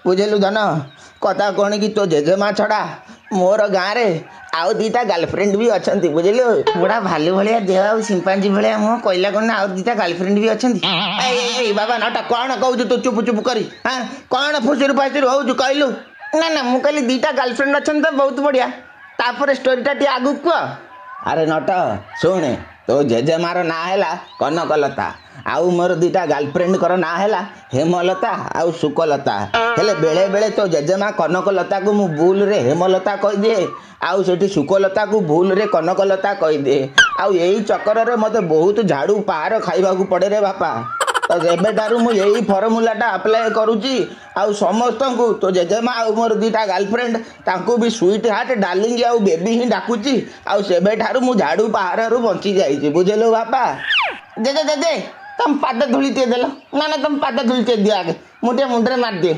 बुझेलु धन कथा कौन कि तो जेजेमा छड़ा मोर गाँव में आउ दीटा गर्लफ्रेंड भी अच्छा बुझेलु बुढ़ा भालू भाया देह आ सिंपाजी भाया मुँह कहला कौन आउ दीटा गर्लफ्रेंड भी अच्छा बाबा नटा कौन कहू तू चुप चुप करी हाँ कौन फुसुर फासुर हो कहलु ना ना मुझे कहली दीटा गर्लफ्रेंड अच्छा तो बहुत बढ़िया तापर स्टोरीटा टी आगु कह अरे नट शुणे तो जेजेमार ना है कनकलता आउ मोर दीटा गर्लफ्रेंड कर ना है हेमलता आउ सुकलता हेले बेले बेले तो जेजेमा कनकलता को मु भूल रे हेमलता कह दिए आउ सेठी सुकलता को भूल रे कनकलता कह दिए आउ यही चक्कर रे मते बहुत झाड़ू पहाड़ खाइबा को पड़े रे बापा तो एबेठारू मु यही फर्मुलाटा अप्लाय करुच्ची आउ समस्त को तो जेजेमा आउ मोर दीटा गर्लफ्रेंड तांको भी स्वीट हार्ट डार्लिंग आउ बेबी ही डाकुची आउ सेबेठारू मु झाड़ू पहाड़ बंची जाइए बुझेलो बापा दे तुम पाद धूली दिए देल ना ना तुम पाद धूली दिए आगे मुझे मुंडे मार दिए।